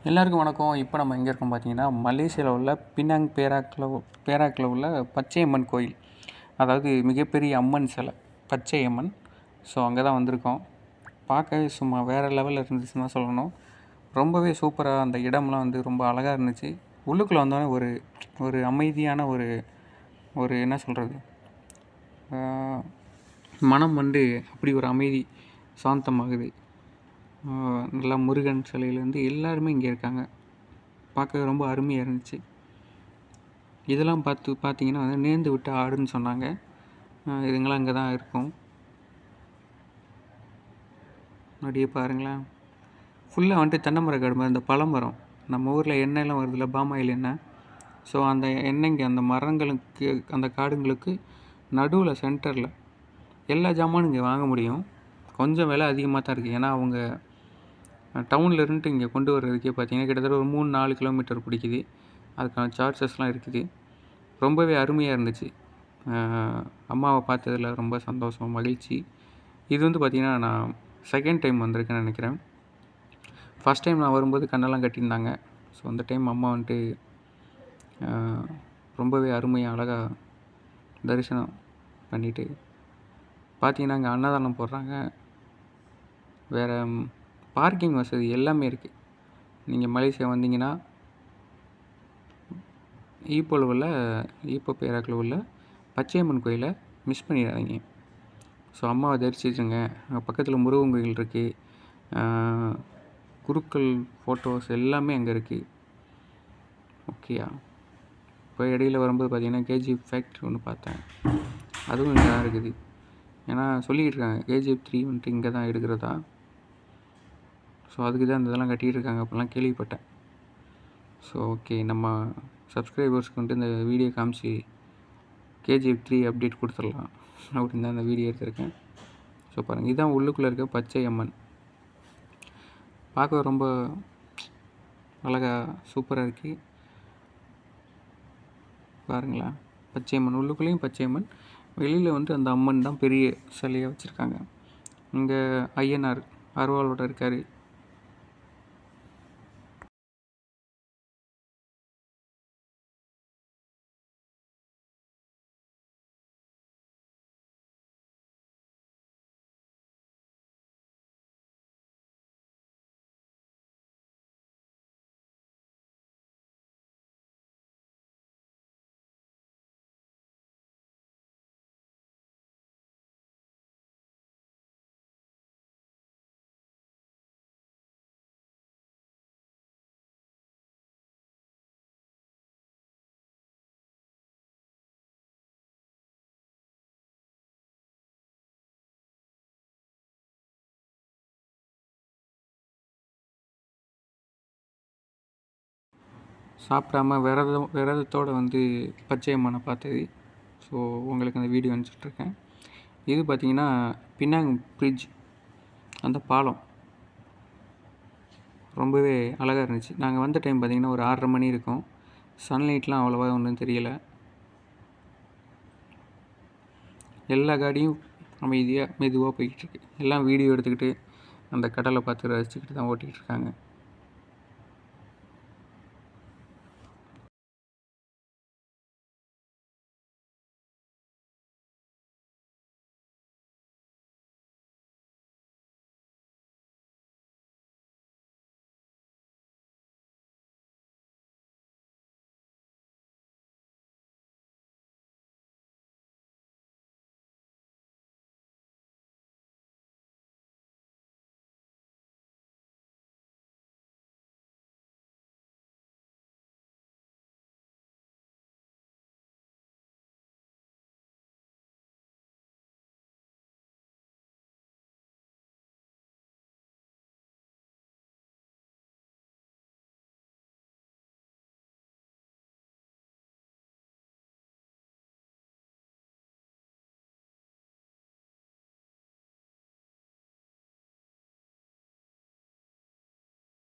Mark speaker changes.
Speaker 1: எல்லாருக்கும் வணக்கம். இப்போ நம்ம எங்கே இருக்கோம் பார்த்தீங்கன்னா, மலேசியாவில் உள்ள பினாங் பேராக்கில் உள்ள பச்சையம்மன் கோயில். அதாவது மிகப்பெரிய அம்மன் சிலை, பச்சையம்மன். ஸோ அங்கே தான் வந்திருக்கோம். பார்க்கவே சும்மா வேறு லெவலில் இருந்துச்சுன்னு தான் சொல்லணும். ரொம்பவே சூப்பராக அந்த இடம்லாம் வந்து ரொம்ப அழகாக இருந்துச்சு. உள்ளுக்குள்ளே வந்தோடனே ஒரு ஒரு அமைதியான ஒரு என்ன சொல்கிறது, மனம் வந்து அப்படி ஒரு அமைதி சாந்தமாகுது. நல்லா முருகன் சிலையிலேருந்து எல்லாருமே இங்கே இருக்காங்க. பார்க்க ரொம்ப அருமையாக இருந்துச்சு. இதெல்லாம் பார்த்தீங்கன்னா வந்து நேர்ந்து விட்டு ஆடுன்னு சொன்னாங்க. இதுங்களாம் இங்கே தான் இருக்கும். அப்படியே பாருங்களேன், ஃபுல்லாக வந்துட்டு தென்னை மரக்காடு மாதிரி, இந்த பழமரம், நம்ம ஊரில் எண்ணெயெல்லாம் வருதுல்ல, பாமாயில் எண்ணெய். ஸோ அந்த எண்ணெய்ங்க அந்த மரங்களுக்கு, அந்த காடுங்களுக்கு நடுவில் சென்டரில் எல்லா ஜாமானும் இங்கே வாங்க முடியும். கொஞ்சம் விலை அதிகமாக தான் இருக்குது. ஏன்னா அவங்க டவுனில் இருந்துட்டு இங்கே கொண்டு வர்றதுக்கே பார்த்தீங்கன்னா கிட்டத்தட்ட ஒரு 3-4 கிலோமீட்டர் பிடிக்குது. அதுக்கான சார்ஜஸ்லாம் இருக்குது. ரொம்பவே அருமையாக இருந்துச்சு. அம்மாவை பார்த்ததில் ரொம்ப சந்தோஷம், மகிழ்ச்சி. இது வந்து பார்த்திங்கன்னா நான் செகண்ட் டைம் வந்திருக்கேன்னு நினைக்கிறேன். ஃபஸ்ட் டைம் நான் வரும்போது கண்ணெல்லாம் கட்டியிருந்தாங்க. ஸோ அந்த டைம் அம்மா வந்துட்டு ரொம்பவே அருமையாக அழகாக தரிசனம் பண்ணிவிட்டு பார்த்திங்கன்னா இங்கே அன்னதானம் போடுறாங்க. வேறு பார்க்கிங் வசதி எல்லாமே இருக்குது. நீங்கள் மலேசியா வந்தீங்கன்னா ஈப்போ பேராக்கில் உள்ள பச்சையம்மன் கோயிலை மிஸ் பண்ணிடாதீங்க. ஸோ அம்மாவை தரிசிச்சுங்க. அங்கே பக்கத்தில் முருகன் கோயில் இருக்குது. குருக்கள் ஃபோட்டோஸ் எல்லாமே அங்கே இருக்குது. ஓகேயா? இப்போ இடையில வரும்போது பார்த்திங்கன்னா கேஜிஎஃப் ஃபேக்ட்ரி ஒன்று பார்த்தேன். அதுவும் இங்கே தான் இருக்குது. ஏன்னா சொல்லிக்கிட்டு இருக்காங்க கேஜிஎஃப் 3 வந்துட்டு இங்கே தான் எடுக்கிறதா. ஸோ அதுக்கு தான் இந்த இதெல்லாம் கட்டிகிட்டு இருக்காங்க அப்படிலாம் கேள்விப்பட்டேன். ஸோ ஓகே, நம்ம சப்ஸ்கிரைபர்ஸ்க்கு வந்துட்டு இந்த வீடியோ காமிச்சு கேஜிஎஃப் 3 அப்டேட் கொடுத்துடலாம் அப்படின்னு தான் இந்த வீடியோ எடுத்திருக்கேன். ஸோ பாருங்கள், இதுதான் உள்ளுக்குள்ளே இருக்க பச்சையம்மன். பார்க்க ரொம்ப அழகாக சூப்பராக இருக்குது. பாருங்களேன், பச்சையம்மன் உள்ளுக்குள்ளேயும் பச்சையம்மன், வெளியில் வந்து அந்த அம்மன் தான் பெரிய சிலையாக வச்சுருக்காங்க. இங்கே ஐயனார் அருவாளோட இருக்கார். சாப்பிடாம விரதத்தோடு வந்து பச்சையம்மனை பார்த்தது. ஸோ உங்களுக்கு அந்த வீடியோ அனுப்பிச்சிட்ருக்கேன். இது பார்த்திங்கன்னா பினாங் பிரிட்ஜ், அந்த பாலம் ரொம்பவே அழகாக இருந்துச்சு. நாங்கள் வந்த டைம் பார்த்திங்கன்னா ஒரு 6:30 மணி இருக்கும். சன்லைட்லாம் அவ்வளோவா ஒன்றும் தெரியலை. எல்லா காடியும் அமைதியாக மெதுவாக போய்கிட்டு இருக்கு. எல்லாம் வீடியோ எடுத்துக்கிட்டு அந்த கடலை பார்த்து ரசிச்சுக்கிட்டு தான் ஓட்டிகிட்டு இருக்காங்க.